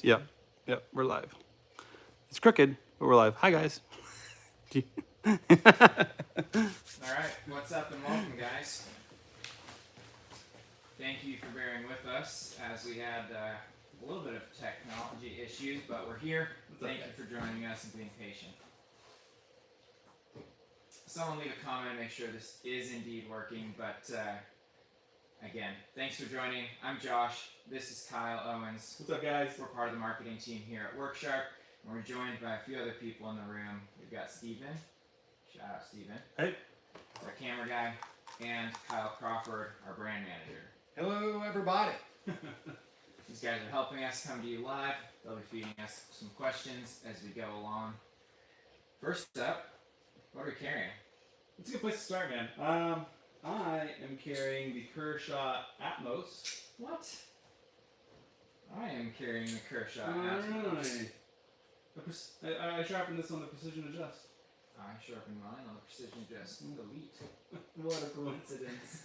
Yep. Yep. We're live. It's crooked, but we're live. Hi, guys. All right, what's up and welcome, guys. Thank you for bearing with us as we had a little bit of technology issues, but we're here. Thank you for joining us and being patient. Someone leave a comment, make sure this is indeed working, but again, thanks for joining. I'm Josh. This is Kyle Owens. What's up, guys? We're part of the marketing team here at WorkSharp, and we're joined by a few other people in the room. We've got Steven. Shout out, Steven. Hey. Our camera guy, and Kyle Crawford, our brand manager. Hello, everybody. These guys are helping us come to you live. They'll be feeding us some questions as we go along. First up, what are we carrying? It's a good place to start, man. I am carrying the Kershaw Atmos. What? I am carrying the Kershaw Atmos. I sharpened this on the Precision Adjust. I sharpened mine on the Precision Adjust Elite. What a coincidence.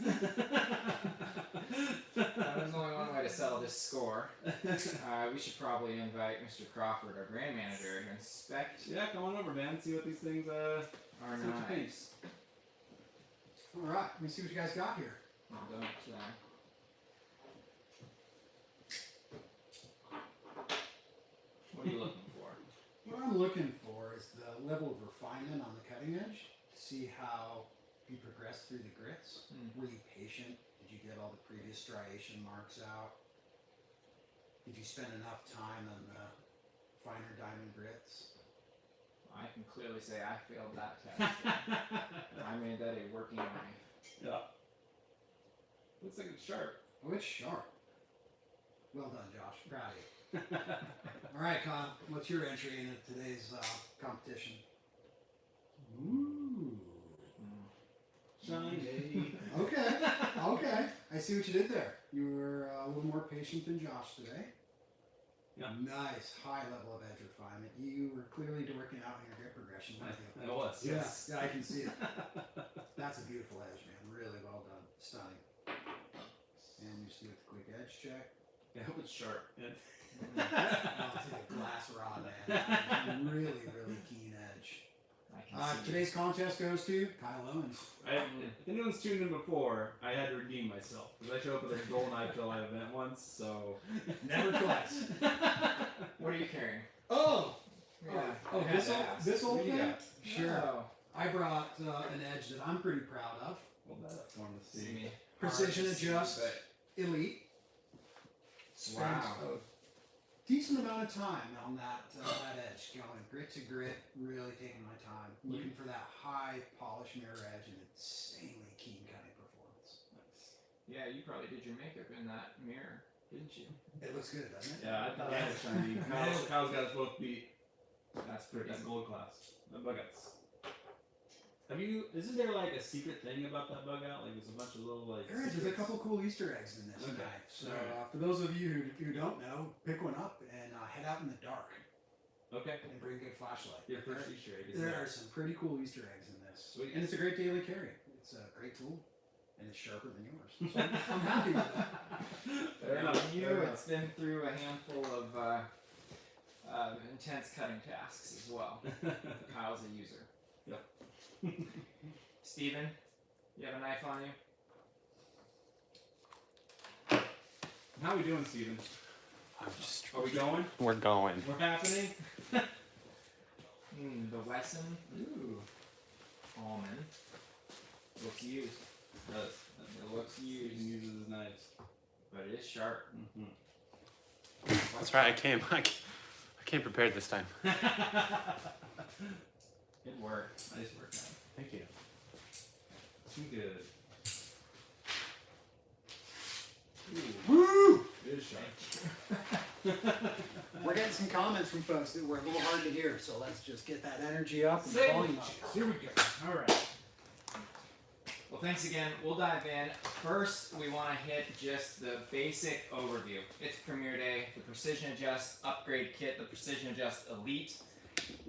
There's only one way to sell this score. We should probably invite Mr. Crawford, our brand manager, to inspect. Yeah, come on over, man. See what these things are nice. All right, let me see what you guys got here. What are you looking for? What I'm looking for is the level of refinement on the cutting edge. See how you progress through the grits. Were you patient? Did you get all the previous striation marks out? Did you spend enough time on the finer diamond grits? I can clearly say I failed that test. I made that a working knife. Yeah. Looks like it's sharp. Oh, it's sharp. Well done, Josh. Proud of you. All right, Kyle, what's your entry in today's competition? Ooh. Shiny. Okay. I see what you did there. You were a little more patient than Josh today. Yeah. Nice, high level of edge refinement. You were clearly working out in your grip progression, weren't you? I was, yes. Yeah, I can see it. That's a beautiful edge, man. Really well done. Stunning. And you see with the quick edge check. Yeah, I hope it's sharp. Yeah. I'll take a glass rod, man. Really, really keen edge. Today's contest goes to Kyle Owens. If anyone's tuned in before, I had to redeem myself. Because I showed up at a Golden Eye Live event once, so... Never twice. What are you carrying? This old thing? Sure. Oh. I brought an edge that I'm pretty proud of. Hold that up for him to see. Precision Adjust Elite. Spent a decent amount of time on that edge, going grit to grit, really taking my time, looking for that high polish mirror edge and insanely keen cutting performance. Nice. Yeah, you probably did your makeup in that mirror, didn't you? It looks good, doesn't it? Yeah, I thought I was shiny. Kyle's got us both beat. That's pretty. That's gold class. The bug outs. Isn't there like a secret thing about that bug out? Like there's a bunch of little like... There's a couple cool Easter eggs in this knife. So for those of you who don't know, pick one up and head out in the dark. Okay. And bring a good flashlight. Your first Easter egg. There are some pretty cool Easter eggs in this. Sweet. And it's a great daily carry. It's a great tool. And it's sharper than yours. So I'm happy with that. Fair enough. It's been through a handful of intense cutting tasks as well. Kyle's a user. Yep. Steven, you have a knife on you? How are we doing, Steven? Are we going? We're going. We're happening? The Wesson. Ooh. Almond. Looks used. It does. It looks used. He uses his knives. But it is sharp. Mm-hmm. That's right, I came prepared this time. Good work. Nice work, man. Thank you. Too good. Ooh. Woo! It is sharp. We're getting some comments from folks that were a little hard to hear, so let's just get that energy up and Say volume up. Here we go. All right. Well, thanks again. We'll dive in. First, we want to hit just the basic overview. It's Premiere Day, the Precision Adjust Upgrade Kit, the Precision Adjust Elite,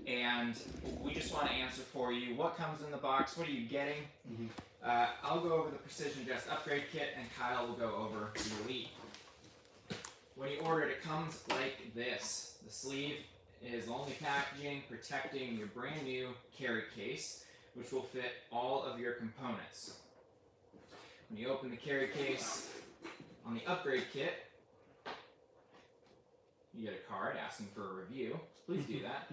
and we just want to answer for you what comes in the box, what are you getting? I'll go over the Precision Adjust Upgrade Kit, and Kyle will go over the Elite. When you order it, it comes like this. The sleeve is only packaging protecting your brand new carry case, which will fit all of your components. When you open the carry case on the upgrade kit, you get a card asking for a review. Please do that.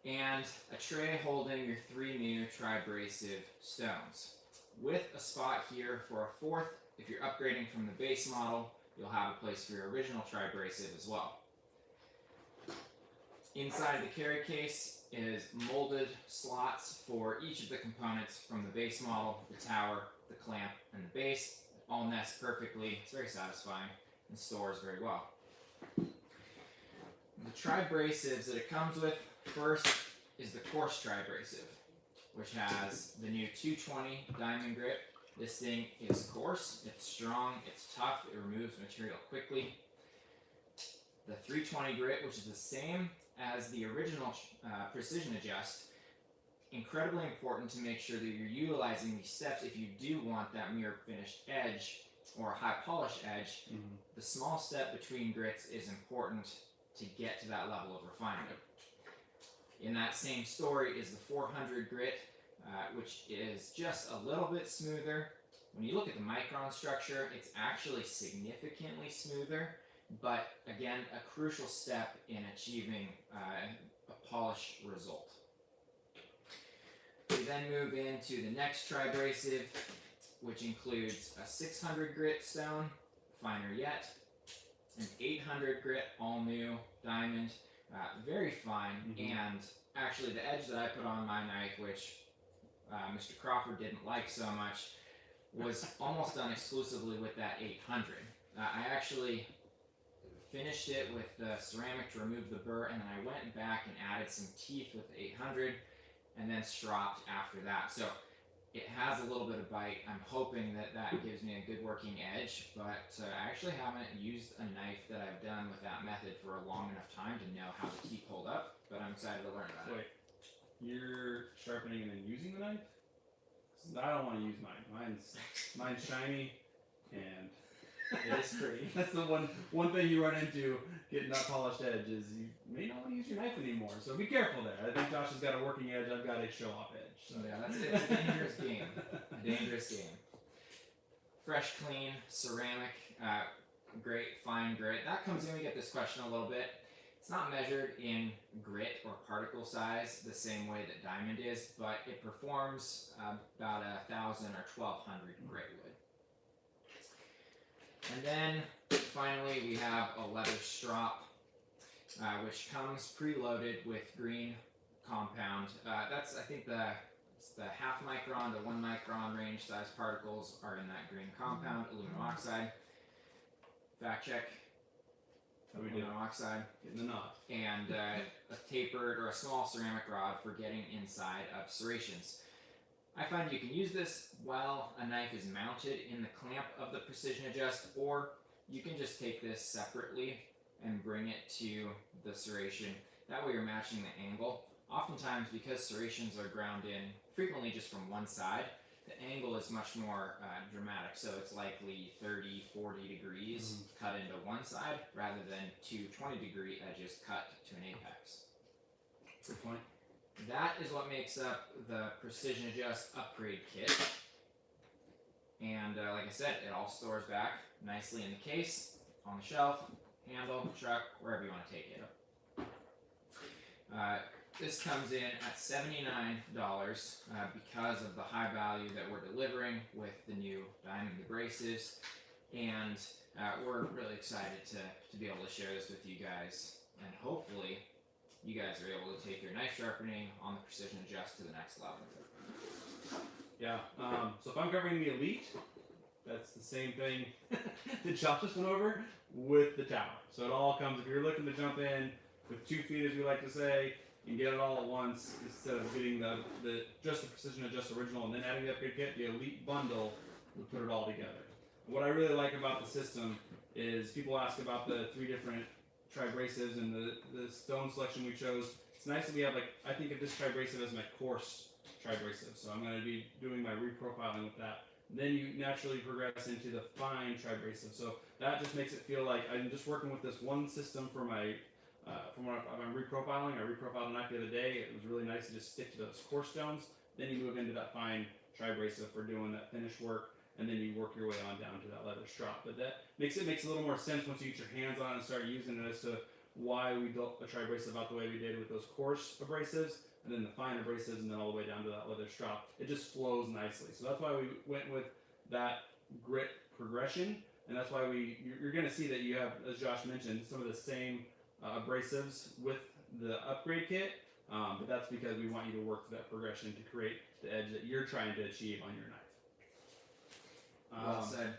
And a tray holding your 3 new tri-abrasive stones. With a spot here for a 4th. If you're upgrading from the base model, you'll have a place for your original tri-abrasive as well. Inside the carry case is molded slots for each of the components from the base model, the tower, the clamp, and the base. All nest perfectly. It's very satisfying and stores very well. The tri-abrasives that it comes with, first is the coarse tri-abrasive, which has the new 220 diamond grit. This thing is coarse, it's strong, it's tough, it removes material quickly. The 320 grit, which is the same as the original Precision Adjust, incredibly important to make sure that you're utilizing these steps if you do want that mirror finished edge or a high polish edge. The small step between grits is important to get to that level of refinement. In that same story is the 400 grit, which is just a little bit smoother. When you look at the micron structure, it's actually significantly smoother, but again, a crucial step in achieving a polished result. We then move into the next tri-abrasive, which includes a 600 grit stone, finer yet, an 800 grit all new diamond, very fine, and actually the edge that I put on my knife, which Mr. Crawford didn't like so much, was almost done exclusively with that 800. I actually finished it with the ceramic to remove the burr, and then I went back and added some teeth with the 800, and then stropped after that. So it has a little bit of bite. I'm hoping that that gives me a good working edge, but I actually haven't used a knife that I've done with that method for a long enough time to know how the teeth hold up, but I'm excited to learn about it. Wait, you're sharpening and then using the knife? 'Cause I don't want to use mine. Mine's shiny, and It is pretty. that's the one thing you run into getting that polished edge is you may not want to use your knife anymore. So be careful there. I think Josh has got a working edge. I've got a show-off edge. So. Yeah, that's it. It's a dangerous game. A dangerous game. Fresh, clean, ceramic, great, fine grit. That comes in, we get this question a little bit. It's not measured in grit or particle size the same way that diamond is, but it performs about 1,000 or 1,200 grit wood. And then finally we have a leather strop, which comes preloaded with green compound. That's, I think, the 0.5 micron to 1 micron range size particles are in that green compound, aluminum oxide. Fact check. Aluminum oxide. Getting the knot. And a tapered or a small ceramic rod for getting inside of serrations. I find you can use this while a knife is mounted in the clamp of the Precision Adjust, or you can just take this separately and bring it to the serration. That way you're matching the angle. Oftentimes, because serrations are ground in frequently just from one side, the angle is much more dramatic. So it's likely 30, 40 degrees cut into one side rather than two 20-degree edges cut to an apex. Good point. That is what makes up the Precision Adjust upgrade kit. And like I said, it all stores back nicely in the case, on the shelf, handle, truck, wherever you want to take it. This comes in at $79 because of the high value that we're delivering with the new diamond abrasives, and we're really excited to be able to share this with you guys, and hopefully you guys are able to take your knife sharpening on the Precision Adjust to the next level. Yeah. So if I'm covering the Elite, that's the same thing that Josh just went over with the tower. So it all comes, if you're looking to jump in with 2 feet, as we like to say, and get it all at once, instead of getting just the Precision Adjust original and then adding the upgrade kit, the Elite bundle would put it all together. What I really like about the system is people ask about the 3 different tri-abrasives and the stone selection we chose. It's nice that we have, like, I think of this tri-abrasive as my coarse tri-abrasive, so I'm going to be doing my reprofiling with that. Then you naturally progress into the fine tri-abrasive. So that just makes it feel like I'm just working with this one system for my, from when I'm reprofiling. I reprofiled a knife the other day. It was really nice to just stick to those coarse stones. Then you move into that fine tri-abrasive for doing that finish work, and then you work your way on down to that leather strop. But that makes a little more sense once you get your hands on it and start using it as to why we built a tri-abrasive out the way we did with those coarse abrasives, and then the fine abrasives, and then all the way down to that leather strop. It just flows nicely. So that's why we went with that grit progression, and that's why you're going to see that you have, as Josh mentioned, some of the same abrasives with the upgrade kit, but that's because we want you to work that progression to create the edge that you're trying to achieve on your knife. Well said.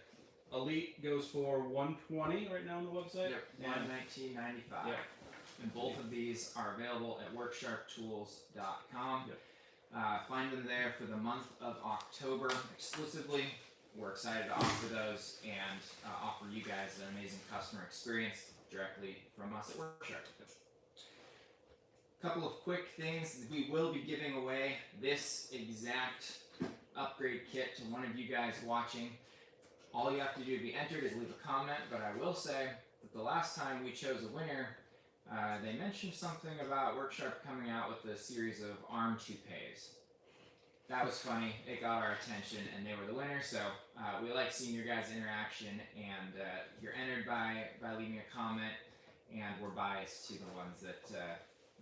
Elite goes for $120 right now on the website. Yep, $119.95. Yep. And both of these are available at worksharptools.com. Yep. Find them there for the month of October exclusively. We're excited to offer those and offer you guys an amazing customer experience directly from us at Worksharp. Couple of quick things. We will be giving away this exact upgrade kit to one of you guys watching. All you have to do to be entered is leave a comment, but I will say that the last time we chose a winner, they mentioned something about Worksharp coming out with a series of arm toupees. That was funny. It got our attention, and they were the winner. So we like seeing your guys' interaction, and you're entered by leaving a comment, and we're biased to the ones that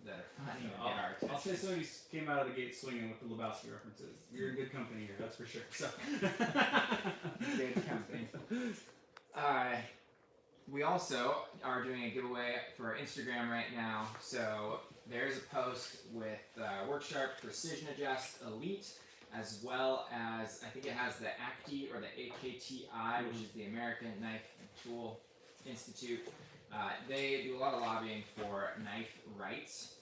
are funny and get our attention. I'll say somebody came out of the gate swinging with the Lebowski references. You're in good company here, that's for sure. So. Good company. We also are doing a giveaway for our Instagram right now. So there's a post with Worksharp Precision Adjust Elite, as well as I think it has the ACTI or the AKTI, which is the American Knife and Tool Institute. They do a lot of lobbying for knife rights,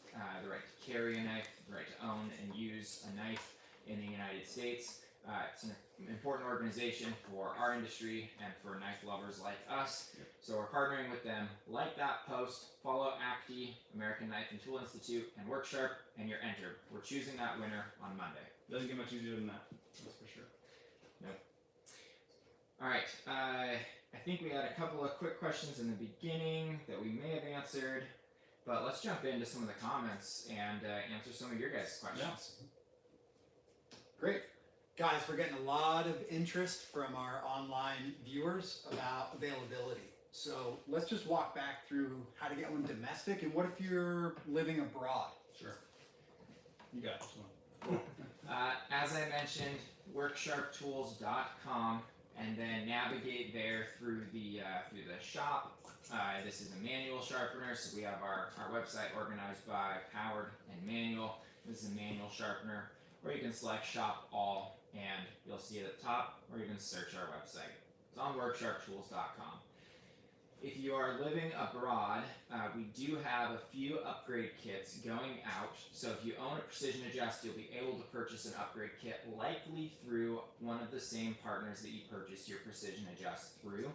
the right to carry a knife, the right to own and use a knife in the United States. It's an important organization for our industry and for knife lovers like us. Yep. So we're partnering with them. Like that post, follow ACTI, American Knife and Tool Institute, and Worksharp, and you're entered. We're choosing that winner on Monday. Doesn't get much easier than that, that's for sure. Nope. All right. I think we had a couple of quick questions in the beginning that we may have answered, but let's jump into some of the comments and answer some of your guys' questions. Great. Guys, we're getting a lot of interest from our online viewers about availability. So let's just walk back through how to get one domestic, and what if you're living abroad? Sure. You got this one. As I mentioned, worksharptools.com, and then navigate there through the shop. This is a manual sharpener, so we have our website organized by powered and manual. This is a manual sharpener, or you can select shop all, and you'll see it at the top, or you can search our website. It's on worksharptools.com. If you are living abroad, we do have a few upgrade kits going out. So if you own a Precision Adjust, you'll be able to purchase an upgrade kit, likely through one of the same partners that you purchased your Precision Adjust through.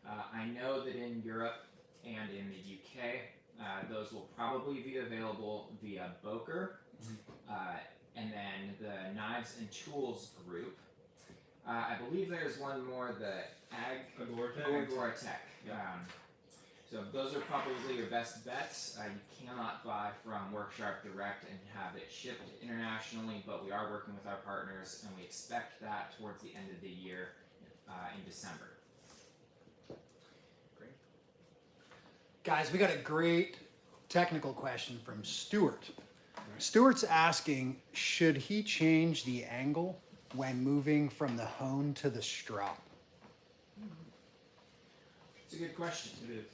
I know that in Europe and in the UK, those will probably be available via Boker, and then the Knives and Tools group. I believe there's one more, the Agoratech. So those are probably your best bets. You cannot buy from Workshop Direct and have it shipped internationally, but we are working with our partners, and we expect that towards the end of the year in December. Great. Guys, we got a great technical question from Stuart. Stuart's asking, should he change the angle when moving from the hone to the strop? It's a good question. It is.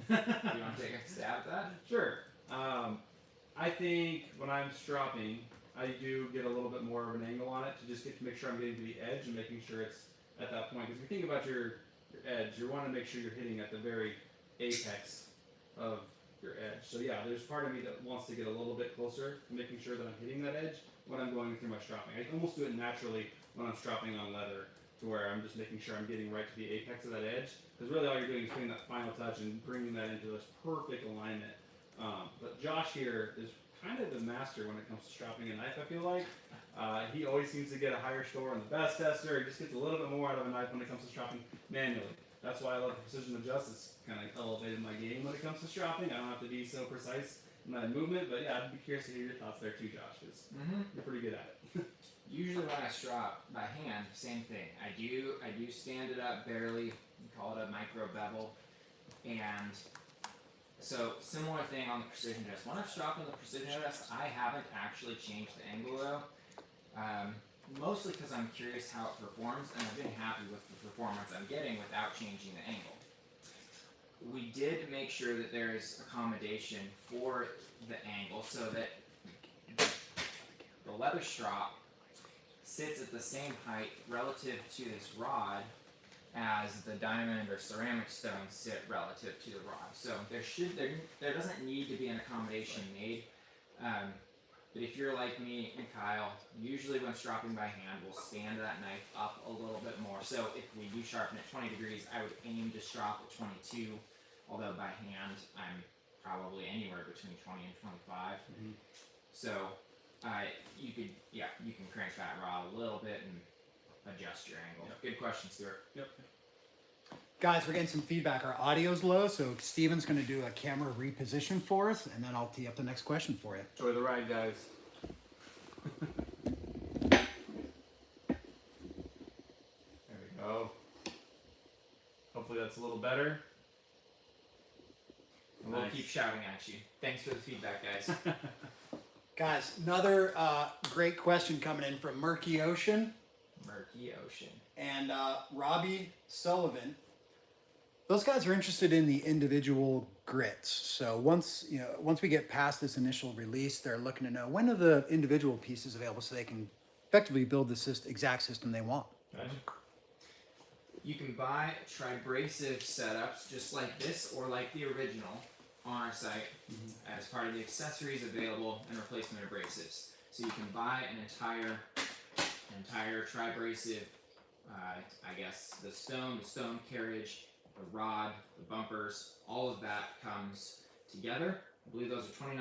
Do you want to take a stab at that? Sure. I think when I'm stropping, I do get a little bit more of an angle on it to just get to make sure I'm getting to the edge and making sure it's at that point. Because if you think about your edge, you want to make sure you're hitting at the very apex of your edge. So yeah, there's part of me that wants to get a little bit closer to making sure that I'm hitting that edge when I'm going through my stropping. I almost do it naturally when I'm stropping on leather, to where I'm just making sure I'm getting right to the apex of that edge. Because really all you're doing is putting that final touch and bringing that into this perfect alignment. But Josh here is kind of the master when it comes to stropping a knife, I feel like. He always seems to get a higher score on the best tester. He just gets a little bit more out of a knife when it comes to stropping manually. that's why I love Precision Adjust. It's kind of elevated my game when it comes to stropping. I don't have to be so precise in my movement, but yeah, I'd be curious to hear your thoughts there too, Josh, because you're pretty good at it. Usually when I strop by hand, same thing. I do stand it up barely. We call it a micro bevel, and so similar thing on the Precision Adjust. When I've stropped on the Precision Adjust, I haven't actually changed the angle though. Mostly because I'm curious how it performs, and I've been happy with the performance I'm getting without changing the angle. We did make sure that there is accommodation for the angle so that the leather strop sits at the same height relative to this rod as the diamond or ceramic stones sit relative to the rod. So there doesn't need to be an accommodation made. But if you're like me and Kyle, usually when stropping by hand, we'll stand that knife up a little bit more. So if we do sharpen at 20 degrees, I would aim to strop at 22, although by hand, I'm probably anywhere between 20 and 25. So you can crank that rod a little bit and adjust your angle. Yep. Good question, Stuart. Yep. Guys, we're getting some feedback. Our audio's low, so Steven's going to do a camera reposition for us, and then I'll tee up the next question for you. Enjoy the ride, guys. There we go. Hopefully that's a little better. And we'll keep shouting at you. Thanks for the feedback, guys. Guys, another great question coming in from Murky Ocean. Murky Ocean. And Robbie Sullivan. Those guys are interested in the individual grits. So once we get past this initial release, they're looking to know when are the individual pieces available so they can effectively build the exact system they want. Gotcha. You can buy tribrasive setups just like this or like the original on our site as part of the accessories available and replacement abrasives. So you can buy an entire tribrasive, I guess the stone carriage, the rod, the bumpers, all of that comes together. I believe those are $29.95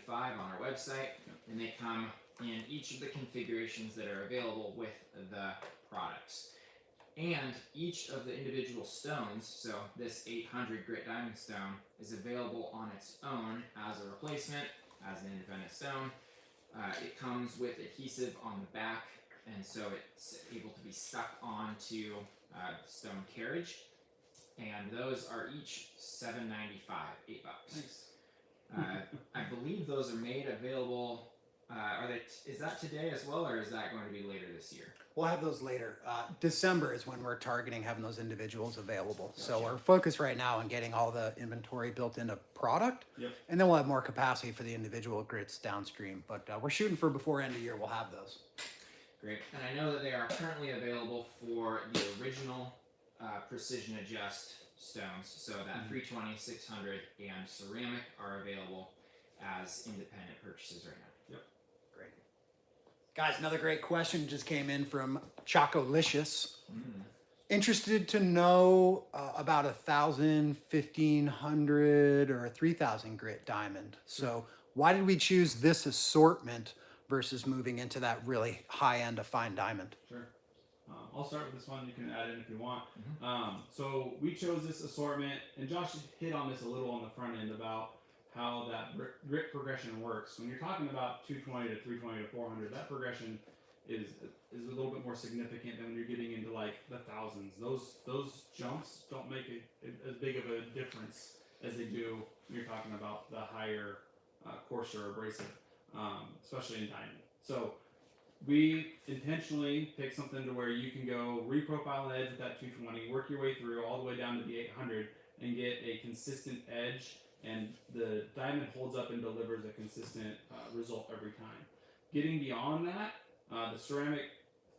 on our website, and they come in each of the configurations that are available with the products. And each of the individual stones, so this 800 grit diamond stone, is available on its own as a replacement, as an independent stone. It comes with adhesive on the back, and so it's able to be stuck onto stone carriage. And those are each $7.95, $8. Nice. I believe those are made available. Is that today as well, or is that going to be later this year? We'll have those later. December is when we're targeting having those individuals available. Gotcha. So we're focused right now on getting all the inventory built into product. Yep. And then we'll have more capacity for the individual grits downstream. But we're shooting for before end of year, we'll have those. Great. And I know that they are currently available for the original Precision Adjust stones. So that 320, 600, and ceramic are available as independent purchases right now. Yep. Great. Guys, another great question just came in from Chocolicious. Interested to know about 1,000, 1,500, or 3,000 grit diamond. So why did we choose this assortment versus moving into that really high end of fine diamond? Sure. I'll start with this one. You can add in if you want. So we chose this assortment, and Josh hit on this a little on the front end about how that grit progression works. When you're talking about 220 to 320 to 400, that progression is a little bit more significant than when you're getting into like the thousands. Those jumps don't make as big of a difference as they do when you're talking about the higher coarser abrasive, especially in diamond. So we intentionally picked something to where you can go reprofile an edge at that 220, work your way through all the way down to the 800, and get a consistent edge, and the diamond holds up and delivers a consistent result every time. Getting beyond that, the ceramic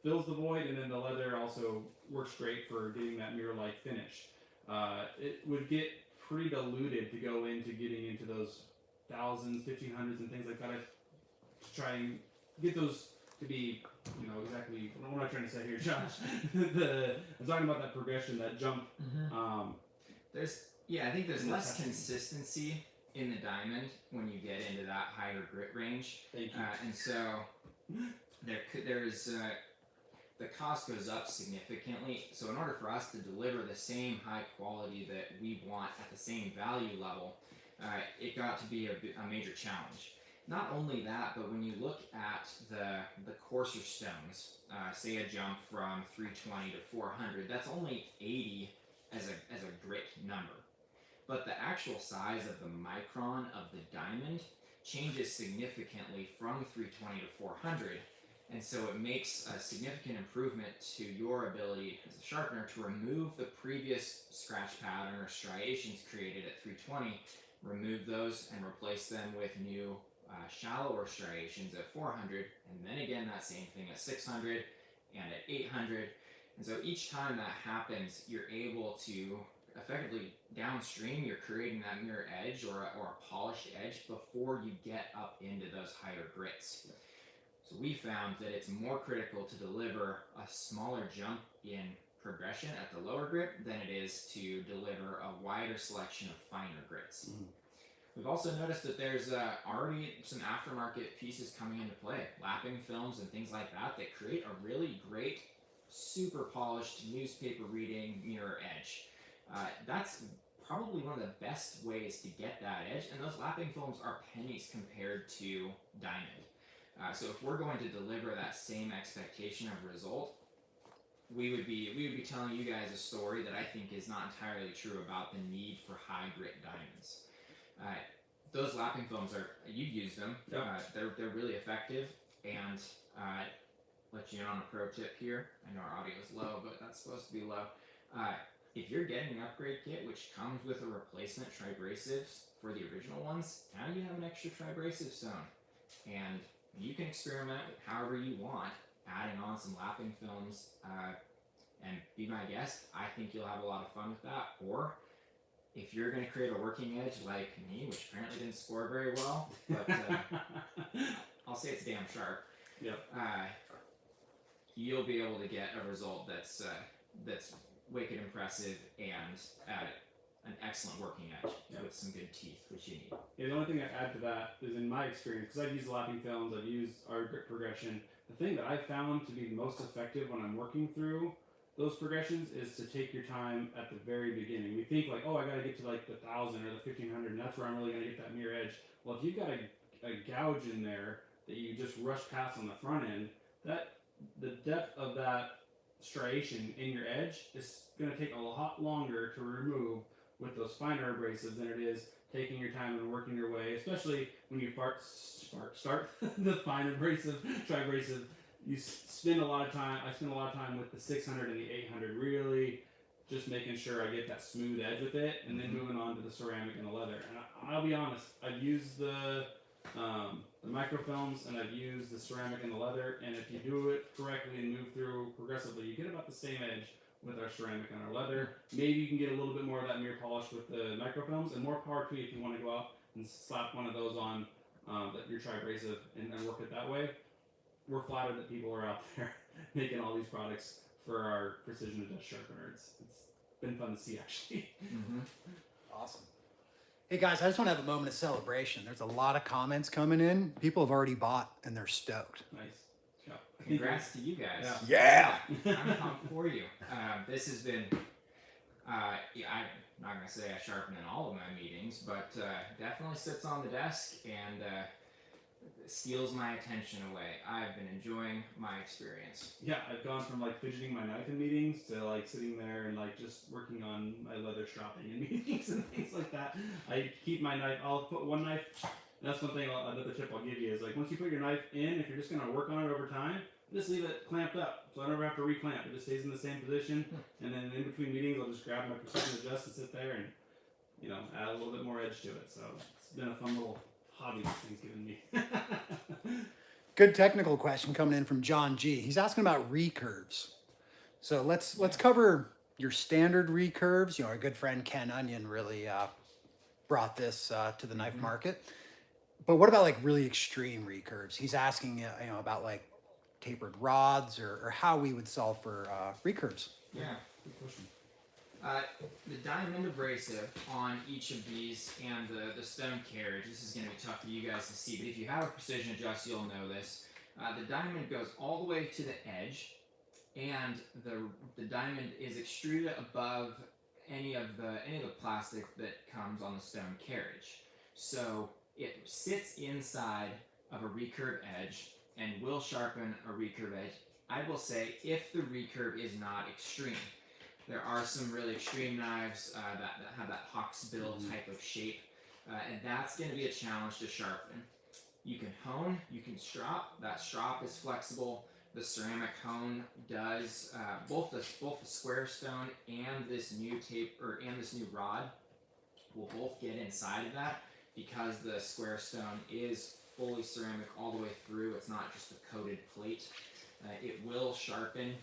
fills the void, and then the leather also works great for getting that mirror-like finish. It would get pretty diluted to go into getting into those thousands, 1,500s, and things like that to try and get those to be, exactly what am I trying to say here, Josh? I'm talking about that progression, that jump. I think there's less consistency in the diamond when you get into that higher grit range. Thank you. And so there's the cost goes up significantly. So in order for us to deliver the same high quality that we want at the same value level, it got to be a major challenge. Not only that, but when you look at the coarser stones, say a jump from 320 to 400, that's only 80 as a grit number. But the actual size of the micron of the diamond changes significantly from 320 to 400. And so it makes a significant improvement to your ability as a sharpener to remove the previous scratch pattern or striations created at 320, remove those and replace them with new shallower striations at 400, and then again that same thing at 600 and at 800. And so each time that happens, you're able to effectively downstream, you're creating that mirror edge or a polished edge before you get up into those higher grits. So we found that it's more critical to deliver a smaller jump in progression at the lower grit than it is to deliver a wider selection of finer grits. We've also noticed that there's already some aftermarket pieces coming into play, lapping films and things like that that create a really great, super polished newspaper reading mirror edge. That's probably one of the best ways to get that edge, and those lapping films are pennies compared to diamond. So if we're going to deliver that same expectation of result, we would be telling you guys a story that I think is not entirely true about the need for high grit diamonds. Those lapping films you've used them. Yep. They're really effective, and let you in on a pro tip here. I know our audio is low, but that's supposed to be low. If you're getting an upgrade kit which comes with a replacement tribrasives for the original ones, now you have an extra tribrasive stone, and you can experiment however you want, adding on some lapping films, and be my guest. I think you'll have a lot of fun with that. Or if you're going to create a working edge like me, which apparently didn't score very well, but I'll say it's damn sharp. Yep. You'll be able to get a result that's wicked impressive and an excellent working edge with some good teeth, which you need. Yeah, the only thing I add to that is, in my experience, because I've used lapping films, I've used our grit progression, the thing that I found to be most effective when I'm working through those progressions is to take your time at the very beginning. We think like, oh, I got to get to like the 1,000 or the 1,500, and that's where I'm really going to get that mirror edge. Well, if you've got a gouge in there that you just rush past on the front end, that the depth of that striation in your edge is going to take a lot longer to remove with those finer abrasives than it is taking your time and working your way, especially when you start the fine abrasive, tri-abrasive. You spend a lot of time, I spend a lot of time with the 600 and the 800, really just making sure I get that smooth edge with it, and then moving on to the ceramic and the leather. And I'll be honest, I've used the microfilms and I've used the ceramic and the leather, and if you do it correctly and move through progressively, you get about the same edge with our ceramic and our leather. Maybe you can get a little bit more of that mirror polish with the microfilms, and more power to you if you want to go out and slap one of those on your tri-abrasive and work it that way. We're flattered that people are out there making all these products for our precision adjust sharpener. It's been fun to see, actually. Awesome. Hey guys, I just want to have a moment of celebration. There's a lot of comments coming in. People have already bought and they're stoked. Nice. Yeah. Congrats to you guys. Yeah. I'm pumped for you. This has been, I'm not going to say I sharpen in all of my meetings, but definitely sits on the desk and steals my attention away. I've been enjoying my experience. Yeah, I've gone from like fidgeting my knife in meetings to like sitting there and like just working on my leather strapping in meetings and things like that. I keep my knife, I'll put one knife, and that's one thing, another tip I'll give you is like once you put your knife in, if you're just going to work on it over time, just leave it clamped up. So I never have to reclamp. It just stays in the same position. And then in between meetings, I'll just grab my precision adjust and sit there and, you know, add a little bit more edge to it. So it's been a fun little hobby this thing's given me. Good technical question coming in from John G. He's asking about recurves. So let's cover your standard recurves. You know, our good friend Ken Onion really brought this to the knife market. But what about like really extreme recurves? He's asking about like tapered rods or how we would solve for recurves. Yeah, good question. The diamond abrasive on each of these and the stone carriage, this is going to be tough for you guys to see, but if you have a precision adjust, you'll know this. The diamond goes all the way to the edge, and the diamond is extruded above any of the plastic that comes on the stone carriage. So it sits inside of a recurve edge and will sharpen a recurve edge. I will say if the recurve is not extreme. There are some really extreme knives that have that hawksbill type of shape, and that's going to be a challenge to sharpen. You can hone, you can strop. That strop is flexible. The ceramic hone does both the square stone and this new this new rod will both get inside of that because the square stone is fully ceramic all the way through. It's not just a coated plate. It will sharpen,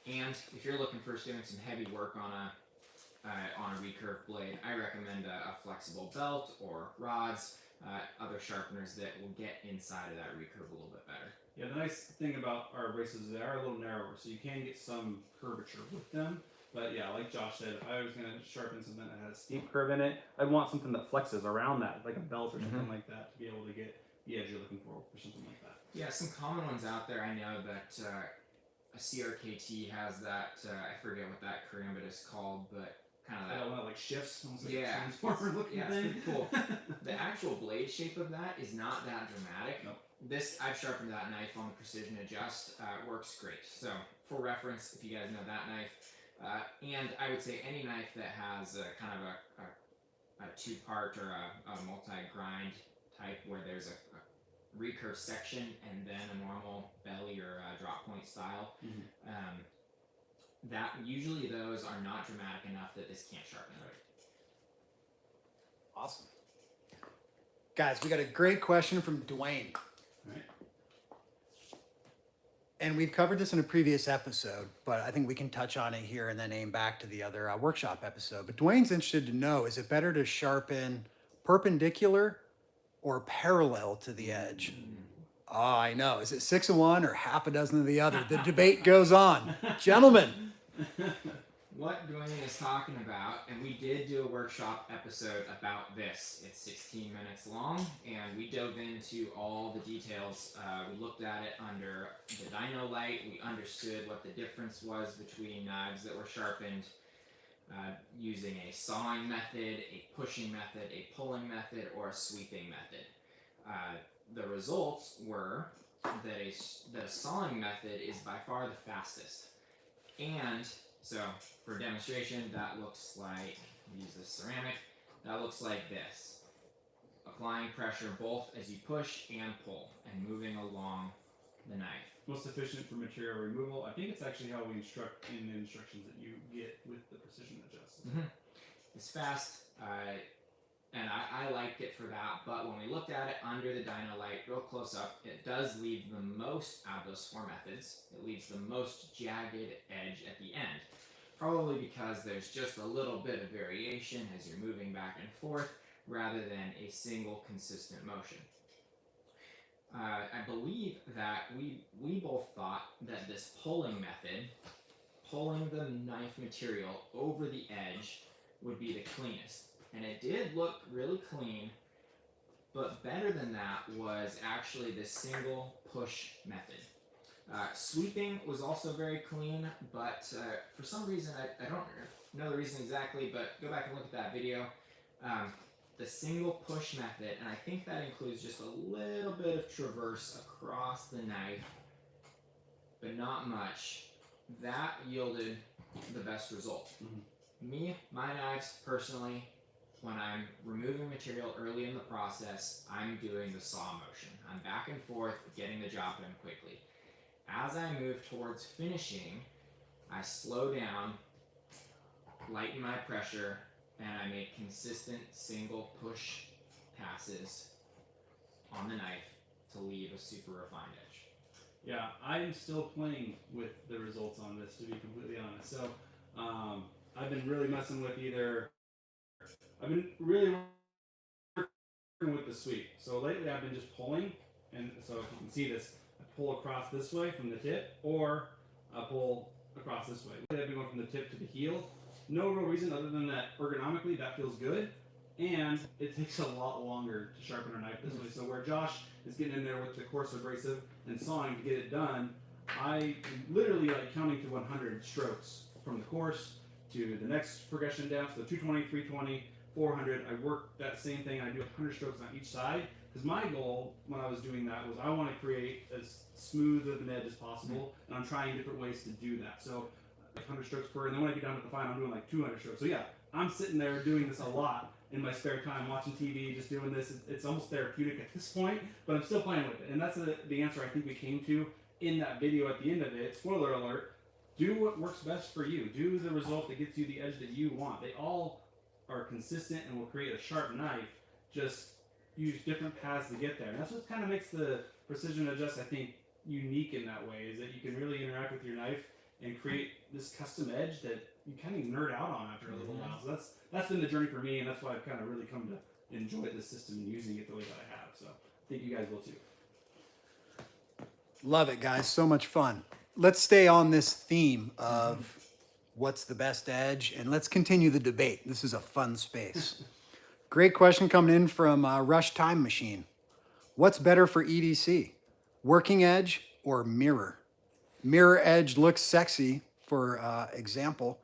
and if you're looking for doing some heavy work on a recurve blade, I recommend a flexible belt or rods, other sharpeners that will get inside of that recurve a little bit better. Yeah, the nice thing about our abrasives is they are a little narrower, so you can get some curvature with them. But yeah, like Josh said, if I was going to sharpen something that has a steep curve in it, I'd want something that flexes around that, like a belt or something like that, to be able to get the edge you're looking for something like that. Yeah, some common ones out there. I know that a CRKT has that. I forget what that karambit is called, but kind of that. One that like shifts, almost like Yeah, a transformer looking yeah, thing. it's pretty cool. The actual blade shape of that is not that dramatic. Nope. This, I've sharpened that knife on the Precision Adjust. Works great. So for reference, if you guys know that knife, and I would say any knife that has kind of a two-part or a multi-grind type where there's a recurve section and then a normal belly or drop point style, that usually those are not dramatic enough that this can't sharpen. Awesome. Guys, we got a great question from Dwayne. Right. And we've covered this in a previous episode, but I think we can touch on it here and then aim back to the other workshop episode. But Dwayne's interested to know, is it better to sharpen perpendicular or parallel to the edge? Oh, I know. Is it 6 of one or half a dozen of the other? The debate goes on. Gentlemen. What Dwayne is talking about, and we did do a workshop episode about this. It's 16 minutes long, and we dove into all the details. We looked at it under the dyno light. We understood what the difference was between knives that were sharpened using a sawing method, a pushing method, a pulling method, or a sweeping method. The results were that a sawing method is by far the fastest. And so for demonstration, that looks like, use this ceramic, that looks like this. Applying pressure both as you push and pull and moving along the knife. Most efficient for material removal. I think it's actually how we instruct in the instructions that you get with the Precision Adjust. It's fast, and I liked it for that, but when we looked at it under the dyno light, real close up, it does leave the most out of those four methods. It leaves the most jagged edge at the end. Probably because there's just a little bit of variation as you're moving back and forth rather than a single consistent motion. I believe that we both thought that this pulling method, pulling the knife material over the edge, would be the cleanest. And it did look really clean, but better than that was actually the single push method. Sweeping was also very clean, but for some reason, I don't know the reason exactly, but go back and look at that video. The single push method, and I think that includes just a little bit of traverse across the knife, but not much, that yielded the best result. My knives, personally, when I'm removing material early in the process, I'm doing the saw motion. I'm back and forth, getting the job done quickly. As I move towards finishing, I slow down, lighten my pressure, and I make consistent single push passes on the knife to leave a super refined edge. Yeah, I'm still playing with the results on this, to be completely honest. So I've been really messing with I've been really working with the sweep. So lately I've been just pulling, and so if you can see this, I pull across this way from the tip, or I pull across this way. I've been going from the tip to the heel. No real reason other than that ergonomically that feels good, and it takes a lot longer to sharpen a knife this way. So where Josh is getting in there with the coarse abrasive and sawing to get it done, I literally like counting to 100 strokes from the course to the next progression depth, so 220, 320, 400. I work that same thing. I do 100 strokes on each side because my goal when I was doing that was I want to create as smooth of an edge as possible, and I'm trying different ways to do that. So like 100 strokes per, and then when I get down to the final, I'm doing like 200 strokes. So yeah, I'm sitting there doing this a lot in my spare time, watching TV, just doing this. It's almost therapeutic at this point, but I'm still playing with it, and that's the answer I think we came to in that video at the end of it. Spoiler alert: do what works best for you. Do the result that gets you the edge that you want. They all are consistent and will create a sharp knife. Just use different paths to get there, and that's what kind of makes the Precision Adjust, I think, unique in that way. Is that you can really interact with your knife and create this custom edge that you kind of nerd out on after a little while. So that's been the journey for me, and that's why I've kind of really come to enjoy this system and using it the way that I have. So I think you guys will too. Love it, guys. So much fun. Let's stay on this theme of what's the best edge, and let's continue the debate. This is a fun space. Great question coming in from Rush Time Machine. What's better for EDC, working edge or mirror? Mirror edge looks sexy. For example,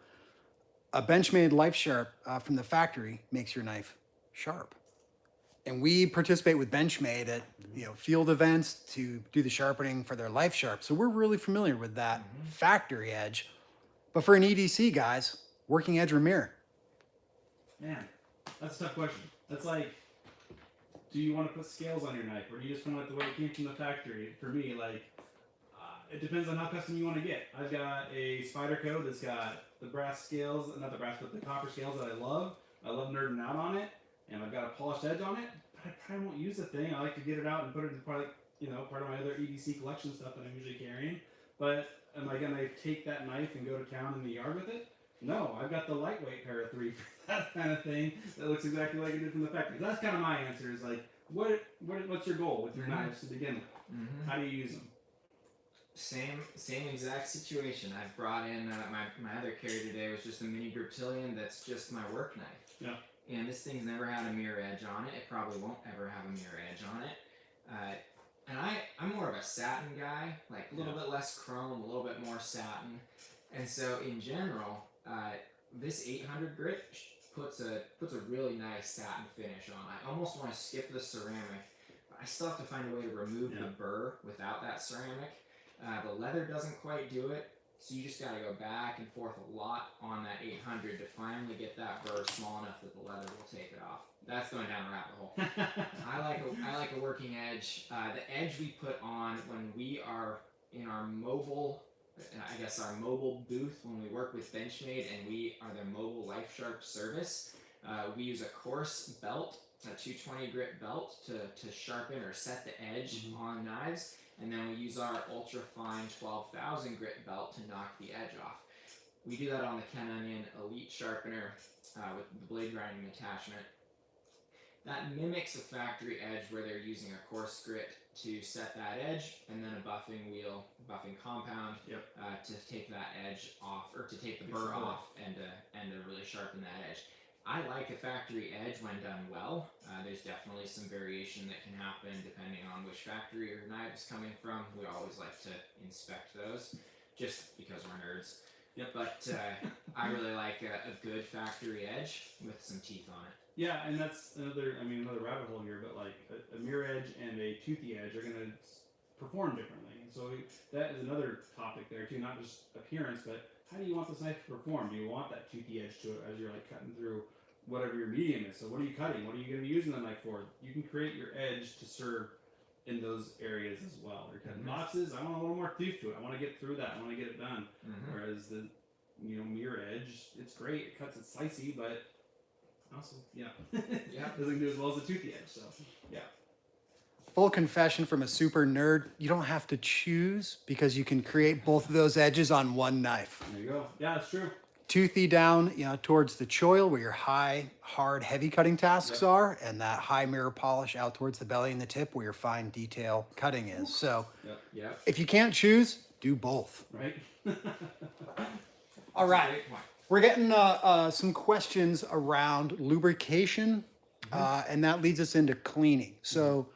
a Benchmade Life Sharp from the factory makes your knife sharp. And we participate with Benchmade at field events to do the sharpening for their Life Sharp. So we're really familiar with that factory edge. But for an EDC, guys, working edge or mirror? Man, that's a tough question. That's like, do you want to put scales on your knife, or do you just want it the way it came from the factory? For me, like, it depends on how custom you want to get. I've got a Spyderco that's got the brass scales, not the brass, but the copper scales that I love. I love nerding out on it, and I've got a polished edge on it. But I probably won't use the thing. I like to get it out and put it in part of my other EDC collection stuff that I'm usually carrying. But am I gonna take that knife and go to town in the yard with it? No, I've got the lightweight Para 3 for that kind of thing that looks exactly like it did from the factory. That's kind of my answer. Is like, what's your goal with your knives to begin with? How do you use them? Same exact situation. I've brought in my other carry today was just a mini Griptilian that's just my work knife. Yeah. And this thing's never had a mirror edge on it. It probably won't ever have a mirror edge on it. And I'm more of a satin guy, like a little bit less chrome, a little bit more satin. And so in general, this 800 grit puts a really nice satin finish on. I almost want to skip the ceramic, but I still have to find a way to remove the burr without that ceramic. The leather doesn't quite do it, so you just got to go back and forth a lot on that 800 to finally get that burr small enough that the leather will take it off. That's going down a rabbit hole. I like a working edge. The edge we put on when we are in our mobile, our mobile booth when we work with Benchmade and we are their mobile Life Sharp service. We use a coarse belt, a 220 grit belt to sharpen or set the edge on knives. And then we use our ultra fine 12,000 grit belt to knock the edge off. We do that on the Ken Onion Elite Sharpener with the blade grinding attachment. That mimics a factory edge where they're using a coarse grit to set that edge, and then a buffing wheel, buffing compound to take that edge off, or to take the burr off and to really sharpen that edge. I like a factory edge when done well. There's definitely some variation that can happen depending on which factory your knife is coming from. We always like to inspect those, just because we're nerds. But I really like a good factory edge with some teeth on it. Yeah, and that's another rabbit hole here, but like a mirror edge and a toothy edge are going to perform differently. And so that is another topic there too, not just appearance, but how do you want this knife to perform? Do you want that toothy edge to it as you're like cutting through whatever your medium is? So what are you cutting? What are you going to be using the knife for? You can create your edge to serve in those areas as well. You're cutting boxes. I want a little more tooth to it. I want to get through that. I want to get it done. Whereas the mirror edge, it's great. It cuts it slicey, but also doesn't do as well as the toothy edge. So Full confession from a super nerd, you don't have to choose because you can create both of those edges on one knife. There you go. Yeah, that's true. Toothy down, towards the choil where your high, hard, heavy cutting tasks are, and that high mirror polish out towards the belly and the tip where your fine detail cutting is. So if you can't choose, do both. Right? All right. We're getting some questions around lubrication, and that leads us into cleaning. So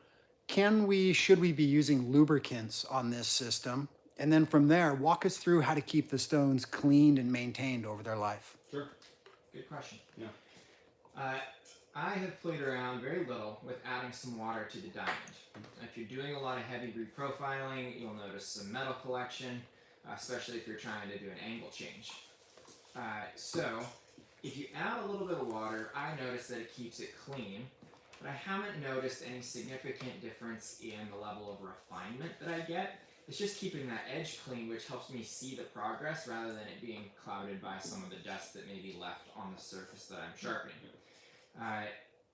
should we be using lubricants on this system? And then from there, walk us through how to keep the stones cleaned and maintained over their life. Sure. Good question. Yeah. I have played around very little with adding some water to the diamond. If you're doing a lot of heavy reprofiling, you'll notice some metal collection, especially if you're trying to do an angle change. So, if you add a little bit of water, I notice that it keeps it clean, but I haven't noticed any significant difference in the level of refinement that I get. It's just keeping that edge clean, which helps me see the progress rather than it being clouded by some of the dust that may be left on the surface that I'm sharpening.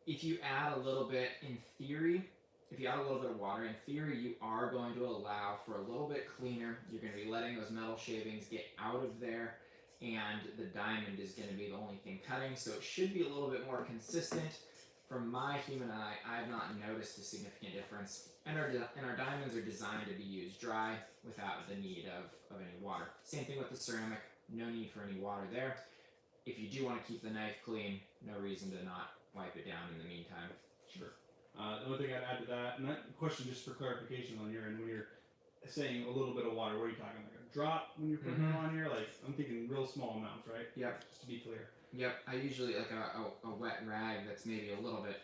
If you add a little bit, in theory, if you add a little bit of water, in theory, you are going to allow for a little bit cleaner. You're going to be letting those metal shavings get out of there, and the diamond is going to be the only thing cutting, so it should be a little bit more consistent. From my human eye, I have not noticed a significant difference, and our diamonds are designed to be used dry without the need of any water. Same thing with the ceramic, no need for any water there. If you do want to keep the knife clean, no reason to not wipe it down in the meantime. Sure. The only thing I'd add to that, and that question just for clarification on your end, when you're saying a little bit of water, what are you talking, like a drop when you're putting it on here? Like, I'm thinking real small amounts, right? Yep. Just to be clear. Yep, I usually like a wet rag that's maybe a little bit,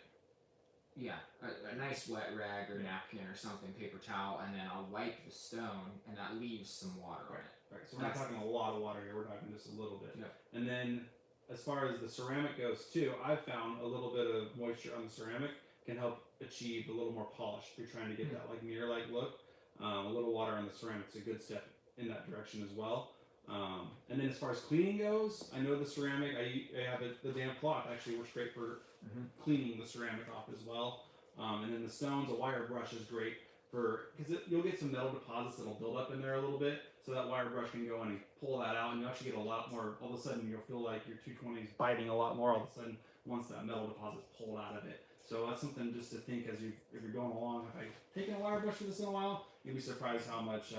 a nice wet rag or napkin or something, paper towel, and then I'll wipe the stone, and that leaves some water on it. Right, so we're not talking a lot of water here, we're talking just a little bit. Yep. And then, as far as the ceramic goes too, I've found a little bit of moisture on the ceramic can help achieve a little more polish. If you're trying to get that like mirror-like look, a little water on the ceramic's a good step in that direction as well. And then as far as cleaning goes, I know the ceramic, I have the damp cloth actually works great for cleaning the ceramic off as well. And then the stones, a wire brush is great because you'll get some metal deposits that'll build up in there a little bit. So that wire brush can go in and pull that out, and you actually get a lot more. All of a sudden, you'll feel like your 220 is biting a lot more all of a sudden once that metal deposit's pulled out of it. So that's something just to think if you're going along. If I've taken a wire brush for this in a while, you'll be surprised how much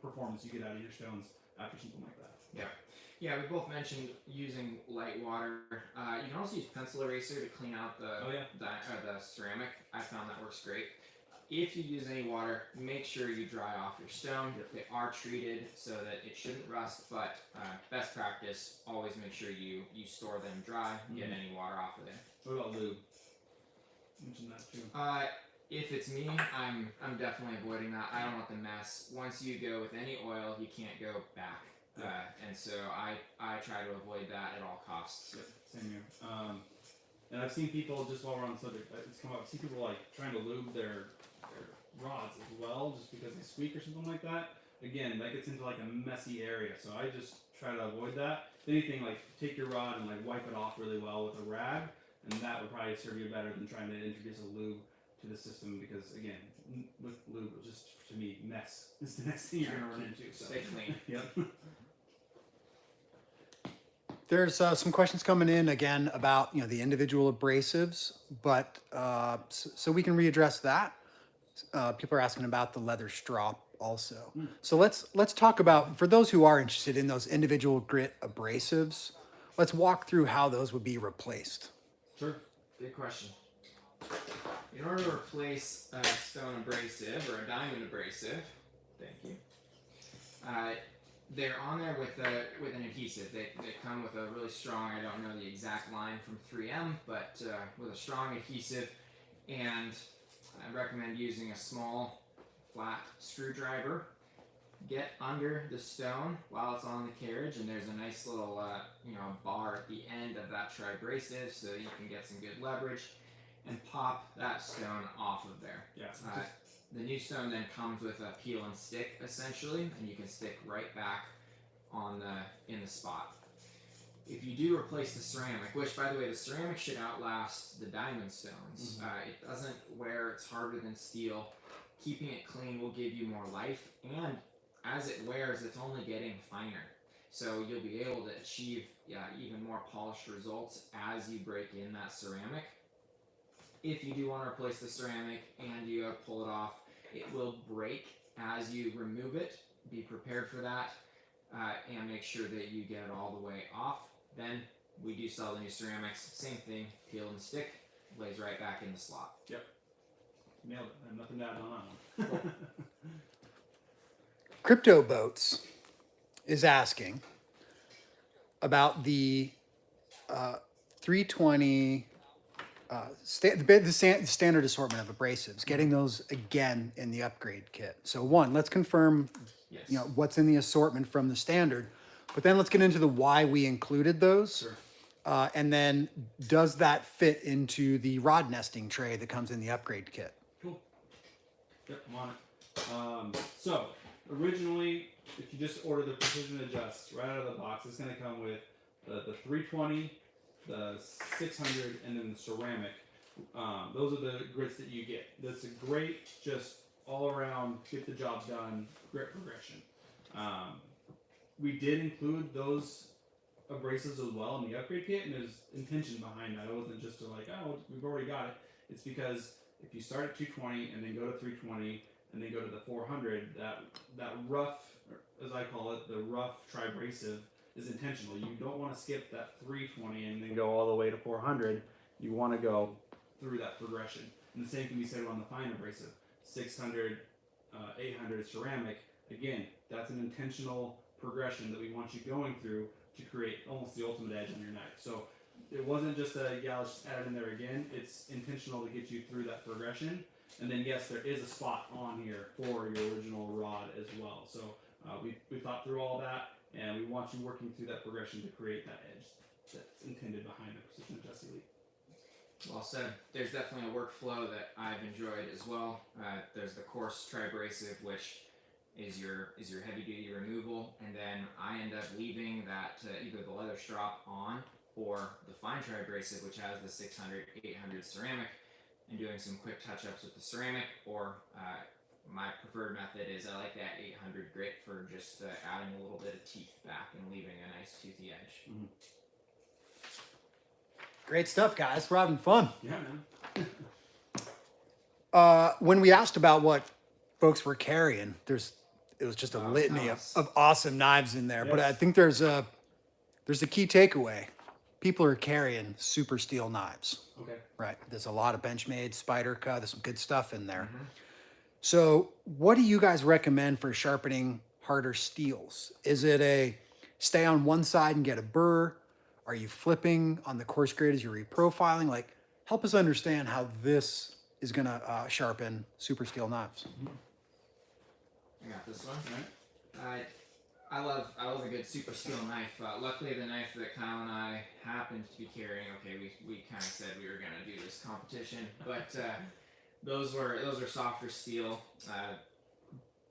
performance you get out of your stones after something like that. Yeah, we both mentioned using light water. You can also use pencil eraser to clean out the ceramic. I found that works great. If you use any water, make sure you dry off your stone. They are treated so that it shouldn't rust, but best practice, always make sure you store them dry, get any water off of there. What about lube? Mention that too. If it's me, I'm definitely avoiding that. I don't want the mess. Once you go with any oil, you can't go back. And so I try to avoid that at all costs. Yep, same here. And I've seen people, just while we're on the subject, it's come up, I see people like trying to lube their rods as well, just because they squeak or something like that. Again, that gets into like a messy area, so I just try to avoid that. If anything, like take your rod and like wipe it off really well with a rag, and that would probably serve you better than trying to introduce a lube to the system, because again, with lube, just to me, mess is the next thing you're gonna run into. So. Stay clean. Yep. There's some questions coming in again about the individual abrasives, but so we can readdress that. People are asking about the leather strop also. So let's talk about, for those who are interested in those individual grit abrasives, let's walk through how those would be replaced. Sure. Good question. In order to replace a stone abrasive or a diamond abrasive, thank you. They're on there with an adhesive. They come with a really strong, I don't know the exact line from 3M, but with a strong adhesive, and I recommend using a small flat screwdriver. Get under the stone while it's on the carriage, and there's a nice little bar at the end of that tri-abrasive so you can get some good leverage, and pop that stone off of there. Yeah. The new stone then comes with a peel and stick essentially, and you can stick right back in the spot. If you do replace the ceramic, which by the way, the ceramic should outlast the diamond stones. It doesn't wear, it's harder than steel. Keeping it clean will give you more life, and as it wears, it's only getting finer. So you'll be able to achieve even more polished results as you break in that ceramic. If you do want to replace the ceramic and you pull it off, it will break as you remove it. Be prepared for that, and make sure that you get it all the way off. Then we do sell the new ceramics. Same thing, peel and stick, lays right back in the slot. Yep. Nailed it. I have nothing to add on that one. Crypto Boats is asking about the 320 the standard assortment of abrasives, getting those again in the upgrade kit. So one, let's confirm, Yes. what's in the assortment from the standard, but then let's get into the why we included those. Sure. And then does that fit into the rod nesting tray that comes in the upgrade kit? Cool. Yep, I'm on it. So originally, if you just order the Precision Adjust right out of the box, it's going to come with the 320, the 600, and then the ceramic. Those are the grits that you get. That's a great, just all around, get the job done, grit progression. We did include those abrasives as well in the upgrade kit, and there's intention behind that. It wasn't just to like, oh, we've already got it. It's because if you start at 220 and then go to 320 and then go to the 400, that rough, as I call it, the rough tri-abrasive is intentional. You don't want to skip that 320 and then go all the way to 400. You want to go through that progression. And the same can be said on the fine abrasive. 600, 800 ceramic. Again, that's an intentional progression that we want you going through to create almost the ultimate edge on your knife. So it wasn't just let's just add it in there again. It's intentional to get you through that progression. And then yes, there is a spot on here for your original rod as well. So we thought through all that, and we want you working through that progression to create that edge that's intended behind the Precision Adjust Elite. Well said. There's definitely a workflow that I've enjoyed as well. There's the coarse tri-abrasive, which is your heavy duty removal, and then I end up leaving that either the leather strop on or the fine tri-abrasive, which has the 600, 800 ceramic, and doing some quick touch-ups with the ceramic, or my preferred method is I like that 800 grit for just adding a little bit of teeth back and leaving a nice toothy edge. Mm-hmm. Great stuff, guys. We're having fun. Yeah, man. When we asked about what folks were carrying, it was just a litany nice. of awesome knives in there. But Yes. I think there's a key takeaway. People are carrying super steel knives, Okay. right? There's a lot of Benchmade, Spyderco. There's some good stuff in there. Mm-hmm. So what do you guys recommend for sharpening harder steels? Is it a stay on one side and get a burr? Are you flipping on the coarse grade as you're reprofiling? Like, help us understand how this is going to sharpen super steel knives. I got this one. All right. I love a good super steel knife. Luckily, the knife that Kyle and I happened to be carrying. Okay, we kind of said we were gonna do this competition, but those are softer steel.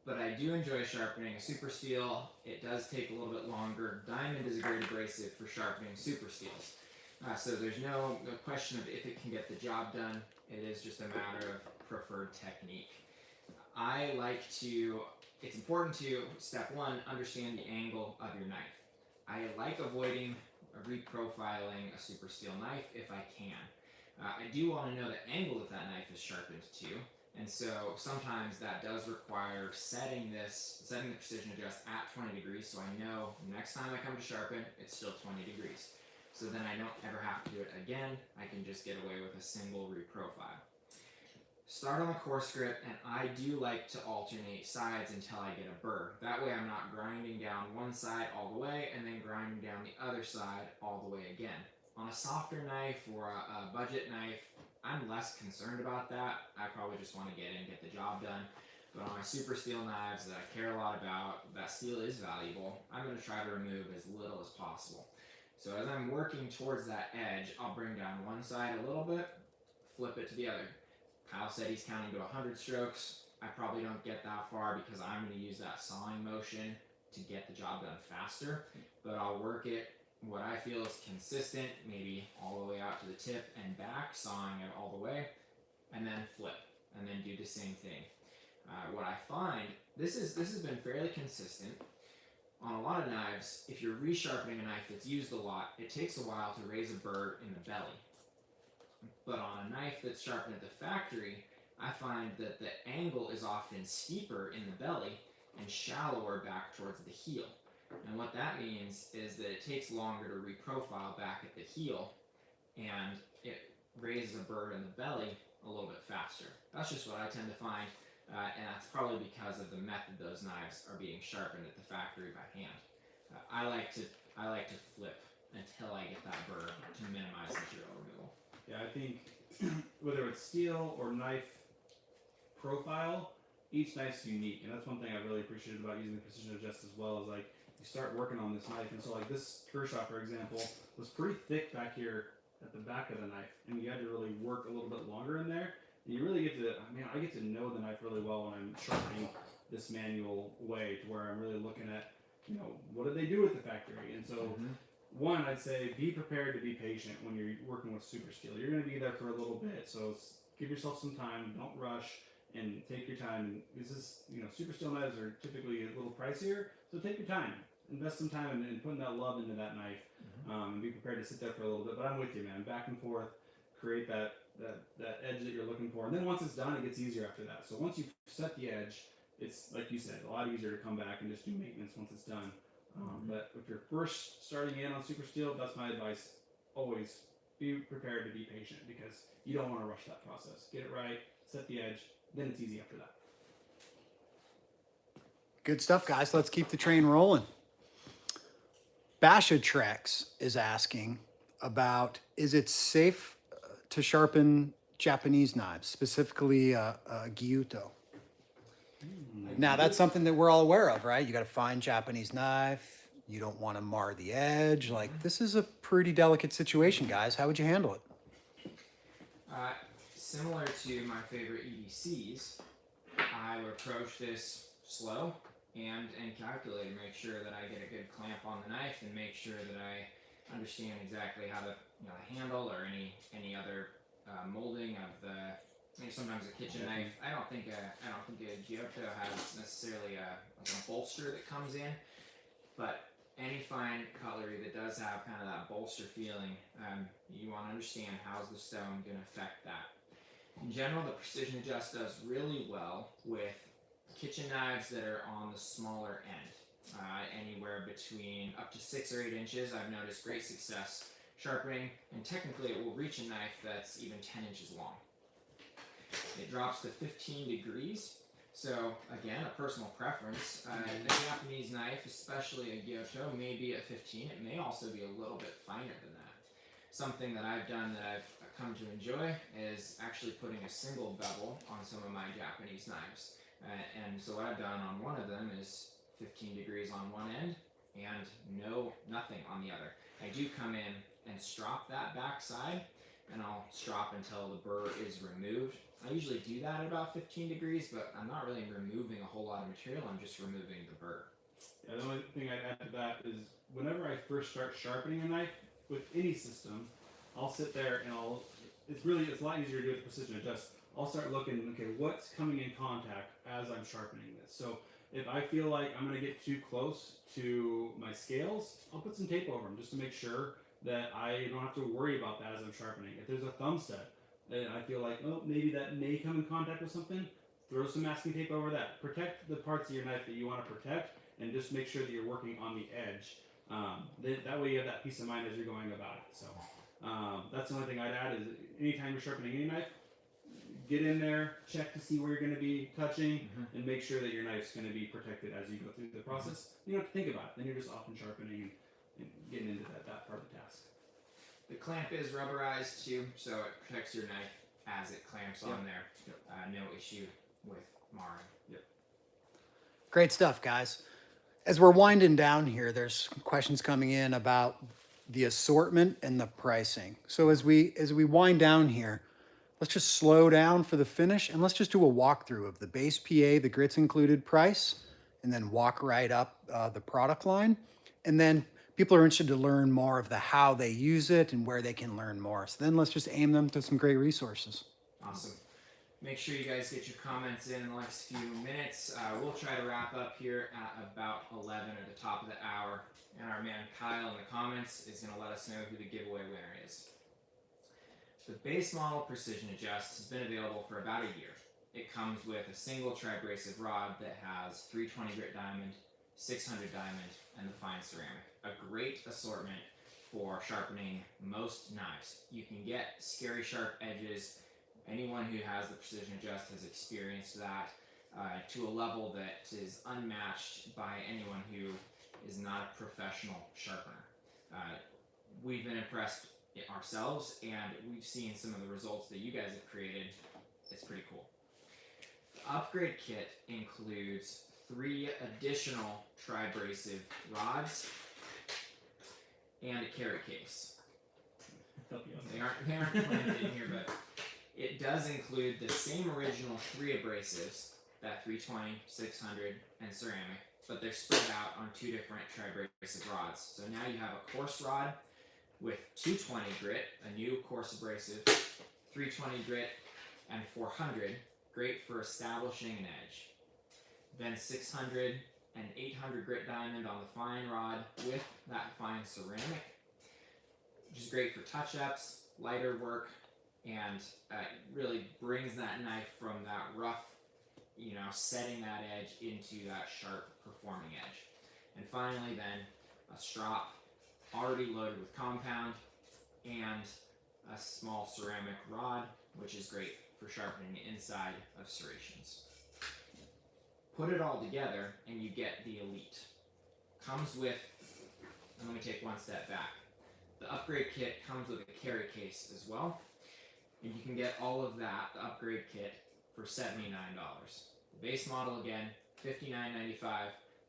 But I do enjoy sharpening a super steel. It does take a little bit longer. Diamond is a great abrasive for sharpening super steels. So there's no question of if it can get the job done. It is just a matter of preferred technique. It's important to, step one, understand the angle of your knife. I like avoiding reprofiling a super steel knife if I can. I do want to know the angle that knife is sharpened to, and so sometimes that does require setting the Precision Adjust at 20 degrees so I know next time I come to sharpen, it's still 20 degrees. So then I don't ever have to do it again. I can just get away with a single reprofile. Start on the coarse grip, and I do like to alternate sides until I get a burr. That way I'm not grinding down one side all the way and then grinding down the other side all the way again. On a softer knife or a budget knife, I'm less concerned about that. I probably just want to get in, get the job done. But on my super steel knives that I care a lot about, that steel is valuable, I'm going to try to remove as little as possible. So as I'm working towards that edge, I'll bring down one side a little bit, flip it to the other. Kyle said he's counting to 100 strokes. I probably don't get that far because I'm going to use that sawing motion to get the job done faster, but I'll work it what I feel is consistent, maybe all the way out to the tip and back, sawing it all the way, and then flip, and then do the same thing. What I find, this has been fairly consistent. On a lot of knives, if you're resharpening a knife that's used a lot, it takes a while to raise a burr in the belly. But on a knife that's sharpened at the factory, I find that the angle is often steeper in the belly and shallower back towards the heel. And what that means is that it takes longer to reprofile back at the heel, and it raises a burr in the belly a little bit faster. That's just what I tend to find. and that's probably because of the method those knives are being sharpened at the factory by hand. I like to flip until I get that burr to minimize material removal. Yeah, I think whether it's steel or knife profile, each knife's unique, and that's one thing I really appreciated about using the Precision Adjust as well. Is like you start working on this knife, and so like this Kershaw, for example, was pretty thick back here at the back of the knife, and you had to really work a little bit longer in there. And you really get to, I get to know the knife really well when I'm sharpening this manual way, to where I'm really looking at, what did they do with the factory? And so, one, I'd say be prepared to be patient when you're working with super steel. You're going to be there for a little bit, so give yourself some time. Don't rush, and take your time. This is, super steel knives are typically a little pricier, so take your time. Invest some time in putting that love into that knife, and be prepared to sit there for a little bit. But I'm with you, man. Back and forth, create that edge that you're looking for, and then once it's done, it gets easier after that. So once you've set the edge, it's like you said, a lot easier to come back and just do maintenance once it's done. But if you're first starting in on super steel, that's my advice. Always be prepared to be patient, because you don't want to rush that process. Get it right, set the edge, then it's easy after that. Good stuff, guys. Let's keep the train rolling. Basha Trex is asking about, is it safe to sharpen Japanese knives, specifically gyuto? Now, that's something that we're all aware of, right? You got to find Japanese knife. You don't want to mar the edge. Like, this is a pretty delicate situation, guys. How would you handle it? Similar to my favorite EDCs, I would approach this slow and calculate, make sure that I get a good clamp on the knife, and make sure that I understand exactly how the handle or any other molding of the. Sometimes a kitchen knife. I don't think a gyuto has necessarily a bolster that comes in, but any fine cutlery that does have kind of that bolster feeling, you want to understand how's the stone going to affect that. In general, the Precision Adjust does really well with kitchen knives that are on the smaller end, anywhere between up to 6 or 8 inches. I've noticed great success sharpening, and technically it will reach a knife that's even 10 inches long. It drops to 15 degrees. So again, a personal preference. A Japanese knife, especially a gyuto, may be at 15. It may also be a little bit finer than that. Something that I've done that I've come to enjoy is actually putting a single bevel on some of my Japanese knives. And so what I've done on one of them is 15 degrees on one end and nothing on the other. I do come in and strop that back side, and I'll strop until the burr is removed. I usually do that at about 15 degrees, but I'm not really removing a whole lot of material. I'm just removing the burr. Yeah, the only thing I'd add to that is whenever I first start sharpening a knife with any system, I'll sit there and it's a lot easier to do with Precision Adjust. I'll start looking, okay, what's coming in contact as I'm sharpening this. So if I feel like I'm going to get too close to my scales, I'll put some tape over them just to make sure that I don't have to worry about that as I'm sharpening. If there's a thumb stud, and I feel like, maybe that may come in contact with something, throw some masking tape over that. Protect the parts of your knife that you want to protect, and just make sure that you're working on the edge. That way you have that peace of mind as you're going about it. So that's the only thing I'd add is anytime you're sharpening any knife, get in there, check to see where you're going to be touching, and make sure that your knife's going to be protected as you go through the process. You don't have to think about it. Then you're just off and sharpening and getting into that part of the task. The clamp is rubberized too, so it protects your knife as it clamps on there. No issue with marring. Great stuff, guys. As we're winding down here, there's questions coming in about the assortment and the pricing. So as we wind down here, let's just slow down for the finish, and let's just do a walkthrough of the base PA, the grits included price, and then walk right up the product line. And then people are interested to learn more of the how they use it and where they can learn more. So then let's just aim them to some great resources. Awesome. Make sure you guys get your comments in the next few minutes. We'll try to wrap up here at about 11 or the top of the hour. And our man Kyle in the comments is going to let us know who the giveaway winner is. The base model Precision Adjust has been available for about a year. It comes with a single tri-abrasive rod that has 320 grit diamond, 600 diamond, and the fine ceramic. A great assortment for sharpening most knives. You can get scary sharp edges. Anyone who has the Precision Adjust has experienced that. to a level that is unmatched by anyone who is not a professional sharpener. We've been impressed ourselves, and we've seen some of the results that you guys have created. It's pretty cool. The upgrade kit includes 3 additional tri-abrasive rods and a carry case. They aren't planted in here, but it does include the same original 3 abrasives, that 320, 600, and ceramic, but they're spread out on 2 different tri-abrasive rods. So now you have a coarse rod with 220 grit, a new coarse abrasive, 320 grit, and 400, great for establishing an edge. Then 600 and 800 grit diamond on the fine rod with that fine ceramic, which is great for touch-ups, lighter work, and really brings that knife from that rough, setting that edge into that sharp performing edge. And finally then, a strop already loaded with compound and a small ceramic rod, which is great for sharpening the inside of serrations. Put it all together and you get the Elite. Comes with, and let me take one step back. The upgrade kit comes with a carry case as well, and you can get all of that, the upgrade kit, for $79. The base model again, $59.95.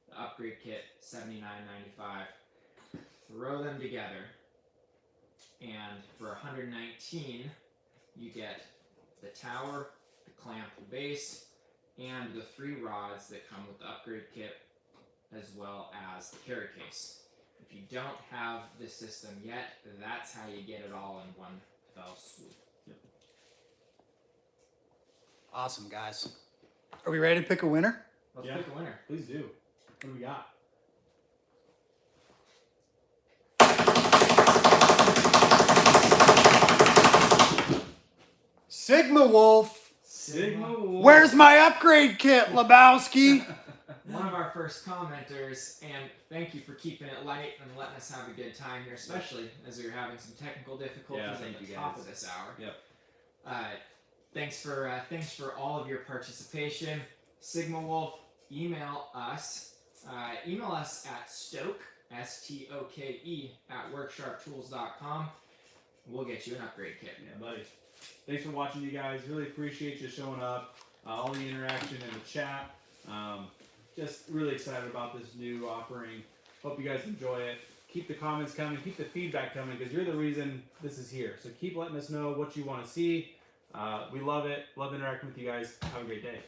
The upgrade kit, $79.95. Throw them together, and for $119, you get the tower, the clamp, the base, and the 3 rods that come with the upgrade kit, as well as the carry case. If you don't have this system yet, that's how you get it all in one fell swoop. Yep. Awesome, guys. Are we ready to pick a winner? Let's pick a winner. Please do. What do we got? Sigma Wolf. Sigma Wolf. Where's my upgrade kit, Lebowski? One of our first commenters, and thank you for keeping it light and letting us have a good time here, especially as we were having some technical difficulties at the top of this hour. Yep. Thanks for all of your participation. Sigma Wolf, email us. Email us at Stoke, S-T-O-K-E, at worksharptools.com. We'll get you an upgrade kit. Yeah, buddy. Thanks for watching, you guys. Really appreciate you showing up. All the interaction in the chat. Just really excited about this new offering. Hope you guys enjoy it. Keep the comments coming. Keep the feedback coming, because you're the reason this is here. So keep letting us know what you want to see. We love it. Love interacting with you guys. Have a great day.